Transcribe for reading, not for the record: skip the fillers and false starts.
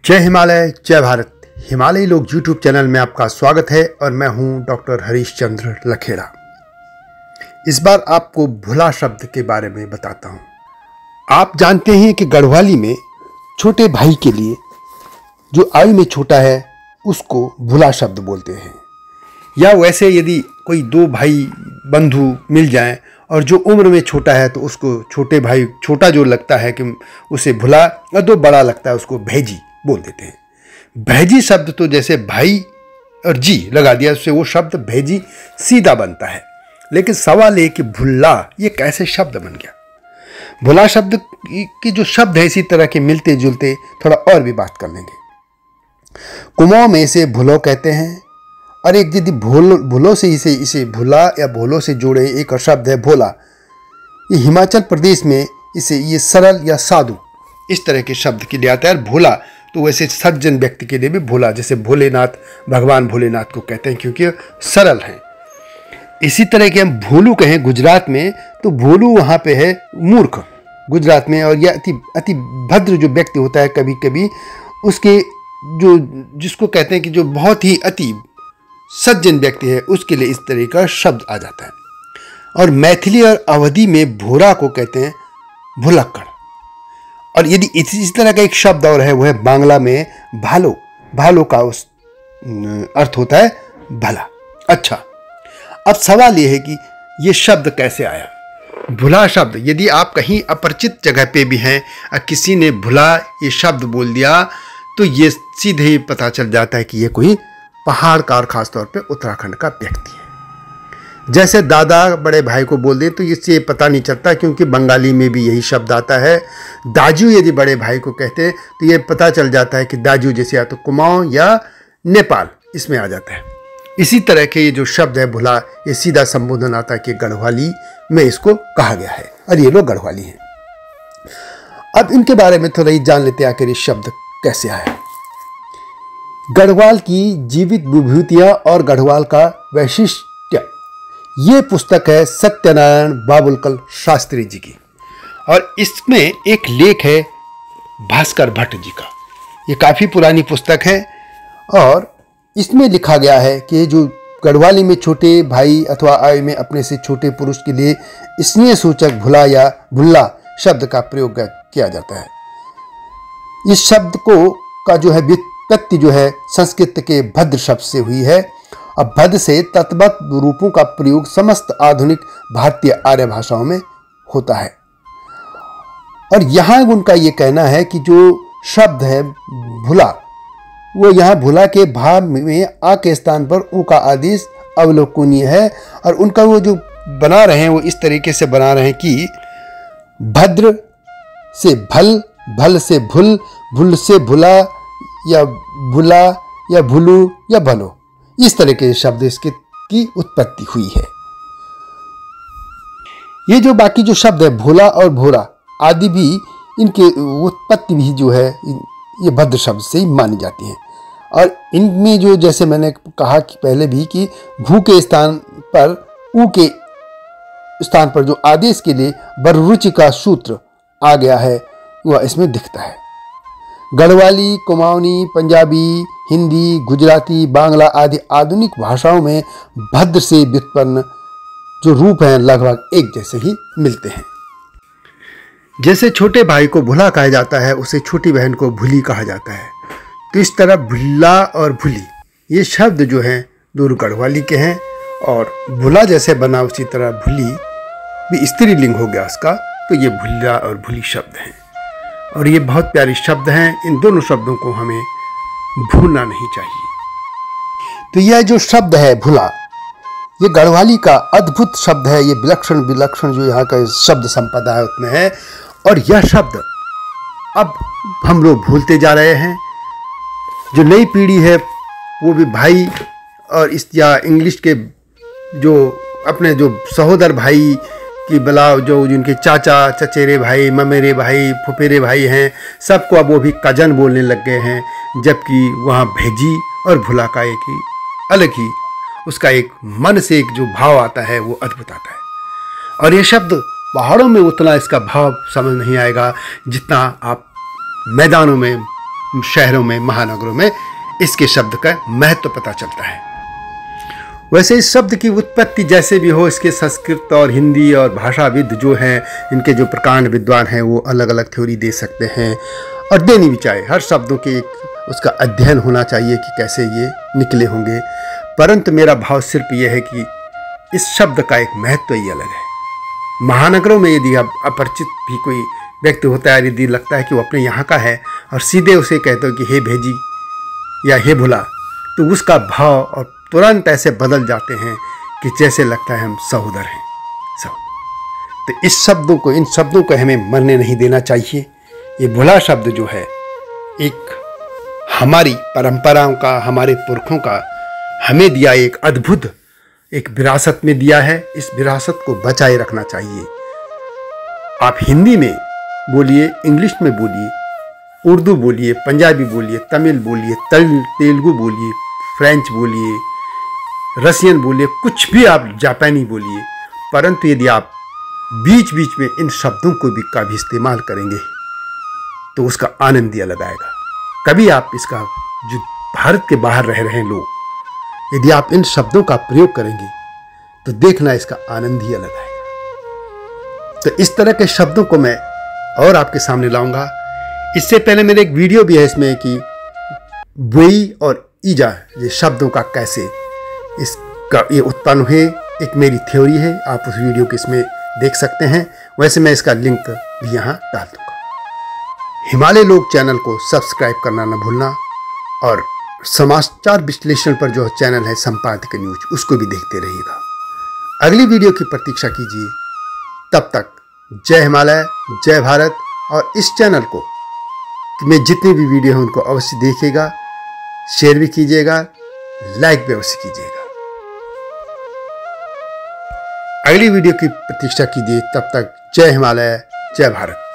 जय हिमालय, जय भारत। हिमालयी लोग यूट्यूब चैनल में आपका स्वागत है और मैं हूं डॉक्टर हरीश चंद्र लखेड़ा। इस बार आपको भुला शब्द के बारे में बताता हूं। आप जानते हैं कि गढ़वाली में छोटे भाई के लिए जो आयु में छोटा है उसको भुला शब्द बोलते हैं। या वैसे यदि कोई दो भाई बंधु मिल जाएं और जो उम्र में छोटा है तो उसको छोटे भाई, छोटा जो लगता है कि उसे भुला, और जो बड़ा लगता है उसको भैजी बोल देते हैं। भैजी शब्द तो जैसे भाई और जी लगा दिया उससे वो शब्द भैजी सीधा बनता है। लेकिन सवाल ये कि भुल्ला ये कैसे शब्द बन गया। भुला शब्द की जो शब्द है इसी तरह के मिलते जुलते, थोड़ा और भी बात कर लेंगे। कुमाऊं में इसे भुलो कहते हैं और एक यदि भुलो से इसे भुला या भोलो से जोड़े एक और शब्द है भोला। ये हिमाचल प्रदेश में इसे ये सरल या साधु इस तरह के शब्द के लिए आता है। भोला तो वैसे सज्जन व्यक्ति के लिए भी भोला, जैसे भोलेनाथ, भगवान भोलेनाथ को कहते हैं क्योंकि सरल हैं। इसी तरह के हम भोलू कहें गुजरात में तो भोलू वहाँ पे है मूर्ख गुजरात में। और यह अति भद्र जो व्यक्ति होता है कभी कभी उसके जो जिसको कहते हैं कि जो बहुत ही अति सज्जन व्यक्ति है उसके लिए इस तरह का शब्द आ जाता है। और मैथिली और अवधी में भोरा को कहते हैं भुलक्कड़। और यदि इस तरह का एक शब्द और है वो है बांग्ला में भालो। भालो का उस अर्थ होता है भला। अच्छा, अब सवाल ये है कि ये शब्द कैसे आया। भुला शब्द यदि आप कहीं अपरिचित जगह पे भी हैं और किसी ने भुला ये शब्द बोल दिया तो ये सीधे ही पता चल जाता है कि ये कोई पहाड़ का और खासतौर पे उत्तराखंड का व्यक्ति है। जैसे दादा बड़े भाई को बोल दे तो इससे पता नहीं चलता क्योंकि बंगाली में भी यही शब्द आता है। दाजू यदि बड़े भाई को कहते हैं तो ये पता चल जाता है कि दाजू जैसे या तो कुमाऊं या नेपाल इसमें आ जाता है। इसी तरह के ये जो शब्द है भुला ये सीधा संबोधन आता है कि गढ़वाली में इसको कहा गया है और ये लोग गढ़वाली हैं। अब इनके बारे में थोड़ा ही जान लेते हैं आखिर ये शब्द कैसे आया। गढ़वाल की जीवित विभूतियां और गढ़वाल का वैशिष्ट्य, ये पुस्तक है सत्यनारायण बाबुलकल शास्त्री जी की और इसमें एक लेख है भास्कर भट्ट जी का। ये काफ़ी पुरानी पुस्तक है और इसमें लिखा गया है कि जो गढ़वाली में छोटे भाई अथवा आयु में अपने से छोटे पुरुष के लिए स्नेह सूचक भुला या भुल्ला शब्द का प्रयोग किया जाता है। इस शब्द को का जो है व्युत्पत्ति जो है संस्कृत के भद्र शब्द से हुई है। अब भद्र से तत्वत रूपों का प्रयोग समस्त आधुनिक भारतीय आर्य भाषाओं में होता है। और यहाँ उनका ये कहना है कि जो शब्द है भुला वो यहाँ भुला के भाव में आ के स्थान पर ऊ का आदेश अवलोकनीय है। और उनका वो जो बना रहे हैं वो इस तरीके से बना रहे हैं कि भद्र से भल, भल से भुल, भुल से भुला या भुला या भुलू या भलो, इस तरह के शब्द इसके की उत्पत्ति हुई है। ये जो बाकी जो शब्द है भोला और भोरा आदि भी इनके उत्पत्ति भी जो है ये भद्र शब्द से ही मानी जाती है। और इनमें जो जैसे मैंने कहा कि पहले भी कि भू के स्थान पर ऊ के स्थान पर जो आदेश के लिए बररुचि का सूत्र आ गया है वह इसमें दिखता है। गढ़वाली, कुमाऊनी, पंजाबी, हिंदी, गुजराती, बांग्ला आदि आधुनिक भाषाओं में भद्र से व्युत्पन्न जो रूप हैं लगभग एक जैसे ही मिलते हैं। जैसे छोटे भाई को भुला कहा जाता है उसे छोटी बहन को भुली कहा जाता है। तो इस तरह भुल्ला और भुली ये शब्द जो हैं दोनों गढ़वाली के हैं। और भुला जैसे बना उसी तरह भुली भी स्त्रीलिंग हो गया उसका, तो ये भुल्ला और भुली शब्द हैं और ये बहुत प्यारे शब्द हैं। इन दोनों शब्दों को हमें भूलना नहीं चाहिए। तो यह जो शब्द है भुला ये गढ़वाली का अद्भुत शब्द है। ये विलक्षण जो यहाँ का शब्द संपदा है उसमें है। और यह शब्द अब हम लोग भूलते जा रहे हैं। जो नई पीढ़ी है वो भी भाई और इस या इंग्लिश के जो अपने जो सहोदर भाई कि बलाव जो जिनके चाचा, चचेरे भाई, ममेरे भाई, फुफेरे भाई हैं सबको अब वो भी कजन बोलने लग गए हैं। जबकि वहाँ भेजी और भुला का एक ही अलग ही उसका एक मन से एक जो भाव आता है वो अद्भुत आता है। और ये शब्द पहाड़ों में उतना इसका भाव समझ नहीं आएगा जितना आप मैदानों में शहरों में, महानगरों में इसके शब्द का महत्व पता चलता है। वैसे इस शब्द की उत्पत्ति जैसे भी हो, इसके संस्कृत और हिंदी और भाषाविद जो हैं, इनके जो प्रकांड विद्वान हैं, वो अलग अलग थ्योरी दे सकते हैं और देनी भी चाहिए। हर शब्दों के एक उसका अध्ययन होना चाहिए कि कैसे ये निकले होंगे। परंतु मेरा भाव सिर्फ ये है कि इस शब्द का एक महत्व ही अलग है। महानगरों में यदि अब अपरिचित भी कोई व्यक्ति होता है, यदि लगता है कि वो अपने यहाँ का है और सीधे उसे कहते हो कि हे भेजी या हे भुला, तो उसका भाव और तुरंत ऐसे बदल जाते हैं कि जैसे लगता है हम सहोदर हैं सब। तो इन शब्दों को हमें मरने नहीं देना चाहिए। ये भुला शब्द जो है एक हमारी परंपराओं का, हमारे पुरखों का हमें दिया एक अद्भुत एक विरासत में दिया है। इस विरासत को बचाए रखना चाहिए। आप हिंदी में बोलिए, इंग्लिश में बोलिए, उर्दू बोलिए, पंजाबी बोलिए, तमिल बोलिए, तेलुगु बोलिए, फ्रेंच बोलिए, रसियन बोलिए, कुछ भी आप जापानी बोलिए, परंतु यदि आप बीच बीच में इन शब्दों को भी इस्तेमाल करेंगे तो उसका आनंद ही अलग आएगा। कभी आप इसका, जो भारत के बाहर रह रहे लोग, यदि आप इन शब्दों का प्रयोग करेंगे तो देखना इसका आनंद ही अलग आएगा। तो इस तरह के शब्दों को मैं और आपके सामने लाऊंगा। इससे पहले मेरे एक वीडियो भी है इसमें कि बुई और ईजा ये शब्दों का कैसे इसका ये उत्पन्न हुए, एक मेरी थ्योरी है। आप उस वीडियो को इसमें देख सकते हैं। वैसे मैं इसका लिंक भी यहाँ डाल दूंगा। हिमालय लोक चैनल को सब्सक्राइब करना न भूलना और समाचार विश्लेषण पर जो चैनल है संपादक न्यूज, उसको भी देखते रहिएगा। अगली वीडियो की प्रतीक्षा कीजिए। तब तक जय हिमालय, जय भारत। और इस चैनल को में जितनी भी वीडियो हैं उनको अवश्य देखिएगा, शेयर भी कीजिएगा, लाइक भी अवश्य कीजिएगा। अगली वीडियो की प्रतीक्षा कीजिए। तब तक जय हिमालय, जय भारत।